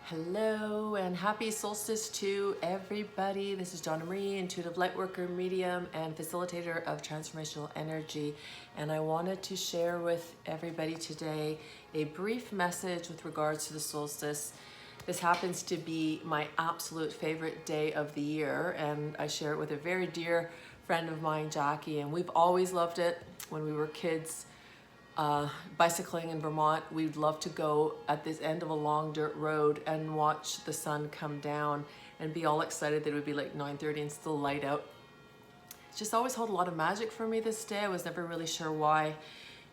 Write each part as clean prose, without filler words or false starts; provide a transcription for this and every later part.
Hello and happy solstice to everybody. This is Donna-Marie, intuitive lightworker, medium, and facilitator of transformational energy. And I wanted to share with everybody today a brief message with regards to the solstice. This happens to be my absolute favorite day of the year, and I share it with a very dear friend of mine, Jackie, and we've always loved it when we were kids. Bicycling in Vermont, we'd love to go at this end of a long dirt road and watch the sun come down and be all excited that it would be like 9:30 and still light out. It's just always held a lot of magic for me this day. I was never really sure why.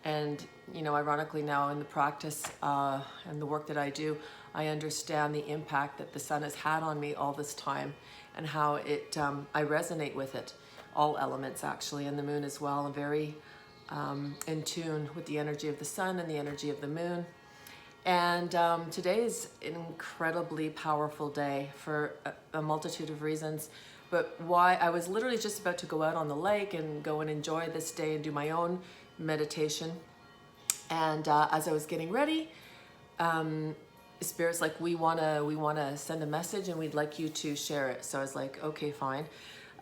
And, you know, ironically now in the practice and the work that I do, I understand the impact that the sun has had on me all this time and how I resonate with it. All elements actually, and the moon as well. I'm very in tune with the energy of the sun and the energy of the moon. And today is an incredibly powerful day for a multitude of reasons. But why I was literally just about to go out on the lake and go and enjoy this day and do my own meditation. And as I was getting ready, Spirit's like, we wanna send a message and we'd like you to share it. So I was like, okay, fine.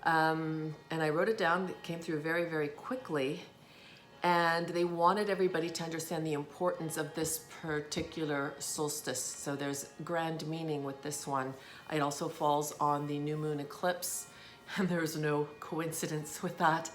And I wrote it down. It came through very, very quickly. And they wanted everybody to understand the importance of this particular solstice. So there's grand meaning with this one. It also falls on the new moon eclipse, and there's no coincidence with that.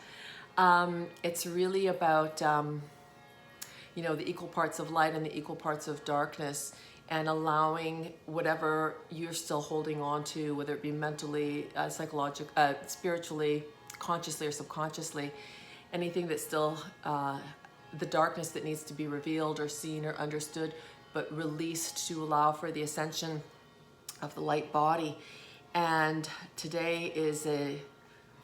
It's really about, you know, the equal parts of light and the equal parts of darkness, and allowing whatever you're still holding on to, whether it be mentally, psychologically, spiritually, consciously or subconsciously, anything that's still the darkness that needs to be revealed or seen or understood, but released to allow for the ascension of the light body. And today is a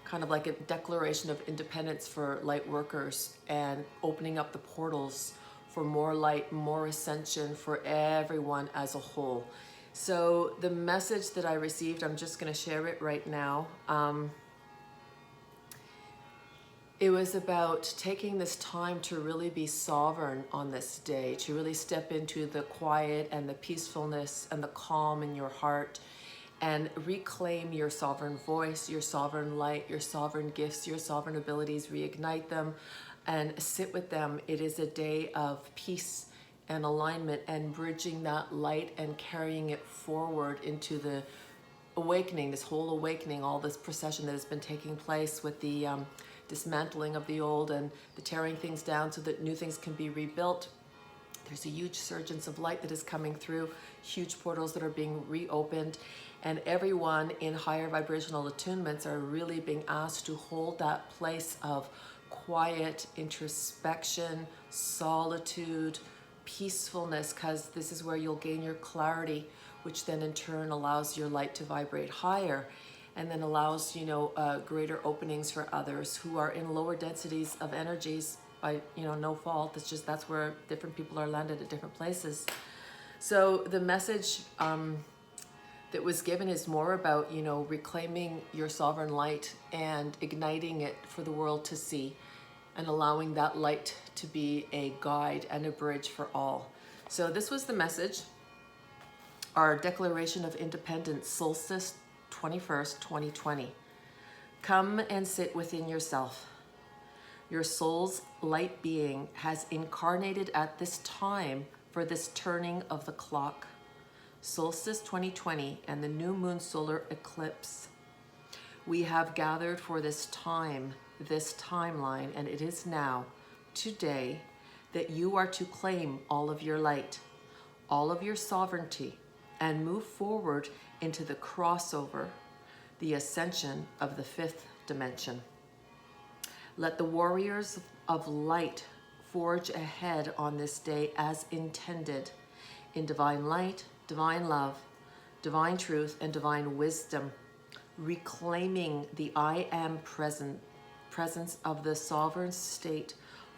kind of like a declaration of independence for light workers and opening up the portals for more light, more ascension for everyone as a whole. So the message that I received, I'm just going to share it right now. It was about taking this time to really be sovereign on this day, to really step into the quiet and the peacefulness and the calm in your heart and reclaim your sovereign voice, your sovereign light, your sovereign gifts, your sovereign abilities, reignite them and sit with them. It is a day of peace and alignment and bridging that light and carrying it forward into the awakening, this whole awakening, all this procession that has been taking place with the dismantling of the old and the tearing things down so that new things can be rebuilt. There's a huge surgence of light that is coming through, huge portals that are being reopened, and everyone in higher vibrational attunements are really being asked to hold that place of quiet introspection, solitude, peacefulness, because this is where you'll gain your clarity, which then in turn allows your light to vibrate higher, and then allows, you know, greater openings for others who are in lower densities of energies by, you know, no fault. It's just that's where different people are landed at different places. So the message that was given is more about, you know, reclaiming your sovereign light and igniting it for the world to see and allowing that light to be a guide and a bridge for all. So this was the message, our Declaration of Independence, Solstice 21st, 2020. Come and sit within yourself. Your soul's light being has incarnated at this time for this turning of the clock. Solstice 2020 and the new moon solar eclipse. We have gathered for this time, this timeline, and it is now, today, that you are to claim all of your light, all of your sovereignty, and move forward into the crossover, the ascension of the fifth dimension. Let the warriors of light forge ahead on this day as intended, in divine light, divine love, divine truth, and divine wisdom, reclaiming the I am presence of the sovereign state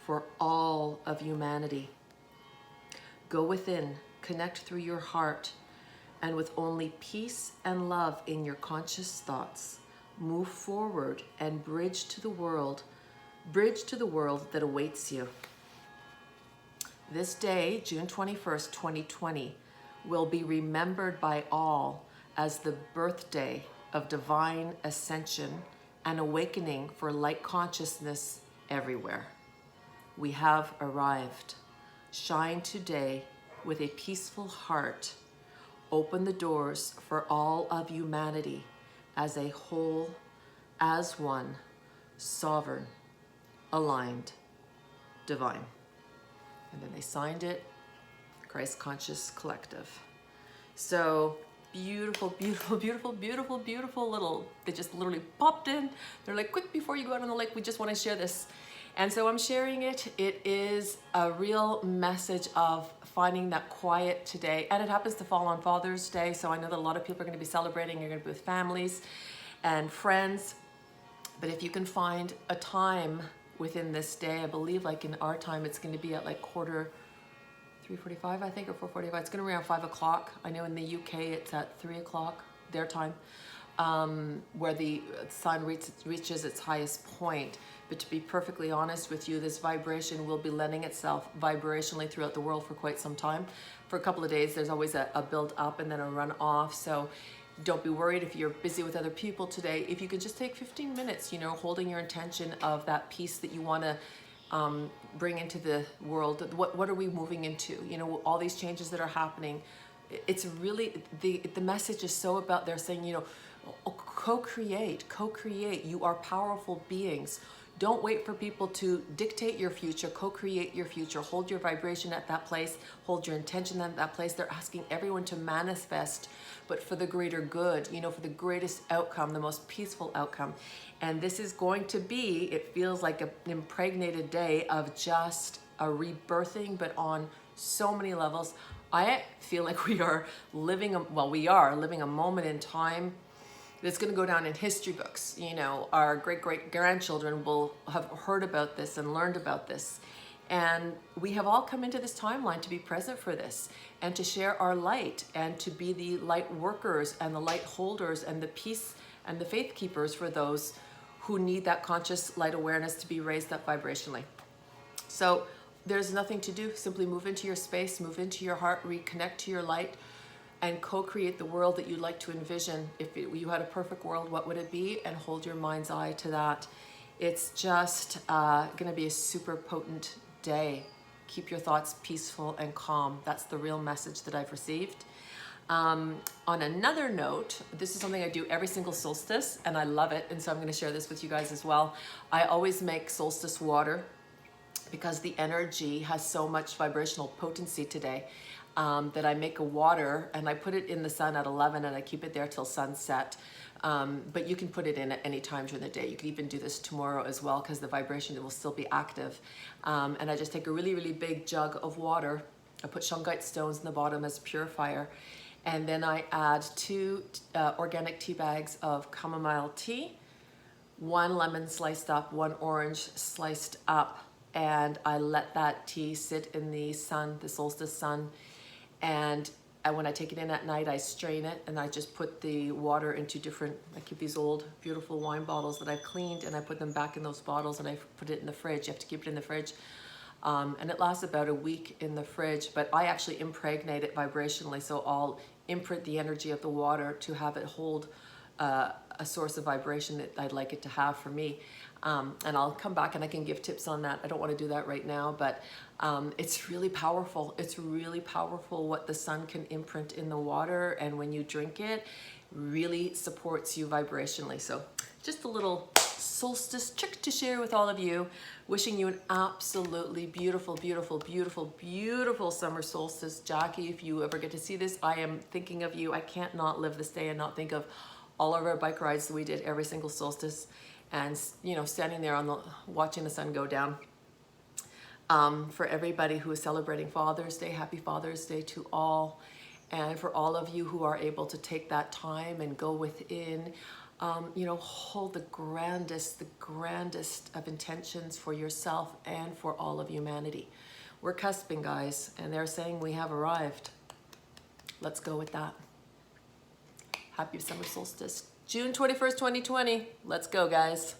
for all of humanity. Go within, connect through your heart, and with only peace and love in your conscious thoughts, move forward and bridge to the world that awaits you. This day, June 21st, 2020, will be remembered by all as the birthday of divine ascension and awakening for light consciousness everywhere. We have arrived. Shine today with a peaceful heart. Open the doors for all of humanity as a whole, as one, sovereign, aligned, divine. And then they signed it, Christ Conscious Collective. So beautiful, beautiful, beautiful, beautiful, beautiful little, they just literally popped in. They're like, quick, before you go out on the lake, we just want to share this. And so I'm sharing it. It is a real message of finding that quiet today. And it happens to fall on Father's Day. So I know that a lot of people are going to be celebrating. You're going to be with families and friends. But if you can find a time within this day, I believe like in our time, it's going to be at like 3:45, I think, or 4:45. It's going to be around 5 o'clock. I know in the UK it's at 3 o'clock, their time, where the sun reaches its highest point. But to be perfectly honest with you, this vibration will be lending itself vibrationally throughout the world for quite some time. For a couple of days, there's always a build up and then a run off. So don't be worried if you're busy with other people today. If you could just take 15 minutes, you know, holding your intention of that peace that you want to bring into the world. What are we moving into? You know, all these changes that are happening. It's really, the message is so about, they're saying, you know, co-create. You are powerful beings. Don't wait for people to dictate your future. Co-create your future. Hold your vibration at that place. Hold your intention at that place. They're asking everyone to manifest, but for the greater good, you know, for the greatest outcome, the most peaceful outcome. And this is going to be, it feels like an impregnated day of just a rebirthing, but on so many levels. I feel like we are living a moment in time that's going to go down in history books. You know, our great-great-grandchildren will have heard about this and learned about this. And we have all come into this timeline to be present for this and to share our light and to be the light workers and the light holders and the peace and the faith keepers for those who need that conscious light awareness to be raised up vibrationally. So there's nothing to do. Simply move into your space, move into your heart, reconnect to your light, and co-create the world that you'd like to envision. If you had a perfect world, what would it be? And hold your mind's eye to that. It's just going to be a super potent day. Keep your thoughts peaceful and calm. That's the real message that I've received. On another note, this is something I do every single solstice, and I love it. And so I'm going to share this with you guys as well. I always make solstice water because the energy has so much vibrational potency today. That I make a water and I put it in the sun at 11 and I keep it there till sunset. But you can put it in at any time during the day. You can even do this tomorrow as well because the vibration will still be active. And I just take a really, really big jug of water. I put shungite stones in the bottom as purifier. And then I add 2 organic tea bags of chamomile tea, 1 lemon sliced up, 1 orange sliced up. And I let that tea sit in the sun, the solstice sun. And when I take it in at night, I strain it and I just put the water into I keep these old, beautiful wine bottles that I've cleaned and I put them back in those bottles and I put it in the fridge. You have to keep it in the fridge. And it lasts about a week in the fridge, but I actually impregnate it vibrationally. So I'll imprint the energy of the water to have it hold a source of vibration that I'd like it to have for me. And I'll come back and I can give tips on that. I don't want to do that right now, but it's really powerful. It's really powerful what the sun can imprint in the water, and when you drink it, really supports you vibrationally. So just a little solstice trick to share with all of you. Wishing you an absolutely beautiful, beautiful, beautiful, beautiful summer solstice. Jackie, if you ever get to see this, I am thinking of you. I can't not live this day and not think of all of our bike rides that we did every single solstice. And, you know, standing there watching the sun go down. For everybody who is celebrating Father's Day, happy Father's Day to all. And for all of you who are able to take that time and go within, you know, hold the grandest of intentions for yourself and for all of humanity. We're cusping, guys, and they're saying we have arrived. Let's go with that. Happy summer solstice. June 21st, 2020. Let's go, guys.